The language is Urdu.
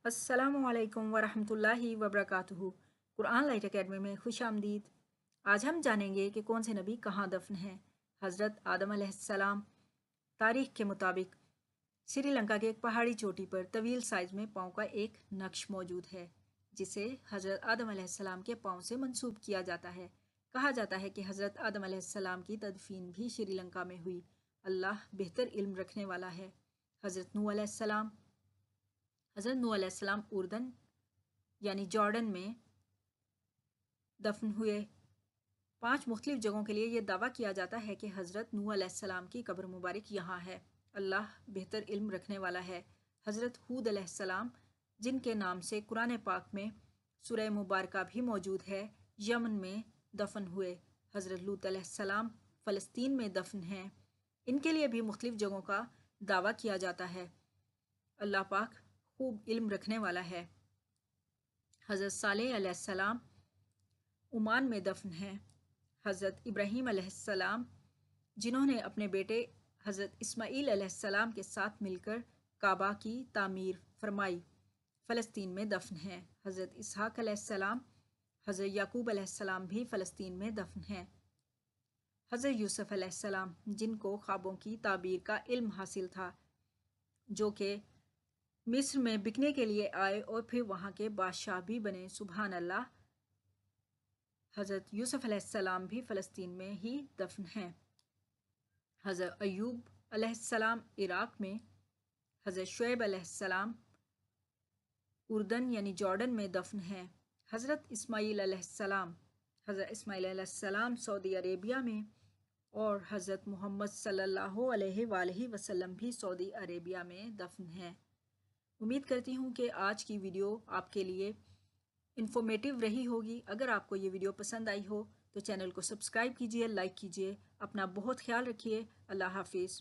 السلام علیکم ورحمۃ وبرکاتہ۔ قرآن لائٹ اکیڈمی میں خوش آمدید۔ آج ہم جانیں گے کہ کون سے نبی کہاں دفن ہیں۔ حضرت آدم علیہ السلام۔ تاریخ کے مطابق سری لنکا کے ایک پہاڑی چوٹی پر طویل سائز میں پاؤں کا ایک نقش موجود ہے جسے حضرت آدم علیہ السلام کے پاؤں سے منسوب کیا جاتا ہے۔ کہا جاتا ہے کہ حضرت آدم علیہ السلام کی تدفین بھی سری لنکا میں ہوئی۔ اللہ بہتر علم رکھنے والا ہے۔ حضرت نوح علیہ السلام۔ حضرت نوح علیہ السلام اردن یعنی جارڈن میں دفن ہوئے۔ 5 مختلف جگہوں کے لیے یہ دعویٰ کیا جاتا ہے کہ حضرت نوح علیہ السلام کی قبر مبارک یہاں ہے۔ اللہ بہتر علم رکھنے والا ہے۔ حضرت ہود علیہ السلام جن کے نام سے قرآن پاک میں سورہ مبارکہ بھی موجود ہے، یمن میں دفن ہوئے۔ حضرت لوط علیہ السلام فلسطین میں دفن ہیں۔ ان کے لیے بھی مختلف جگہوں کا دعویٰ کیا جاتا ہے۔ اللہ پاک خوب علم رکھنے والا ہے۔ حضرت صالح علیہ السلام عمان میں دفن ہیں۔ حضرت ابراہیم علیہ السلام جنہوں نے اپنے بیٹے حضرت اسماعیل علیہ السلام کے ساتھ مل کر کعبہ کی تعمیر فرمائی، فلسطین میں دفن ہیں۔ حضرت اسحاق علیہ السلام، حضرت یعقوب علیہ السلام بھی فلسطین میں دفن ہیں۔ حضرت یوسف علیہ السلام جن کو خوابوں کی تعبیر کا علم حاصل تھا، جو کہ مصر میں بکنے کے لیے آئے اور پھر وہاں کے بادشاہ بھی بنے، سبحان اللہ۔ حضرت یوسف علیہ السلام بھی فلسطین میں ہی دفن ہیں۔ حضرت ایوب علیہ السلام عراق میں۔ حضرت شعیب علیہ السلام اردن یعنی جارڈن میں دفن ہیں۔ حضرت اسماعیل علیہ السلام، حضرت اسماعیل علیہ السلام سعودی عربیہ میں، اور حضرت محمد صلی اللہ علیہ وآلہ وسلم بھی سعودی عربیہ میں دفن ہیں۔ امید کرتی ہوں کہ آج کی ویڈیو آپ کے لیے انفارمیٹیو رہی ہوگی۔ اگر آپ کو یہ ویڈیو پسند آئی ہو تو چینل کو سبسکرائب کیجیے، لائک کیجیے۔ اپنا بہت خیال رکھیے۔ اللہ حافظ۔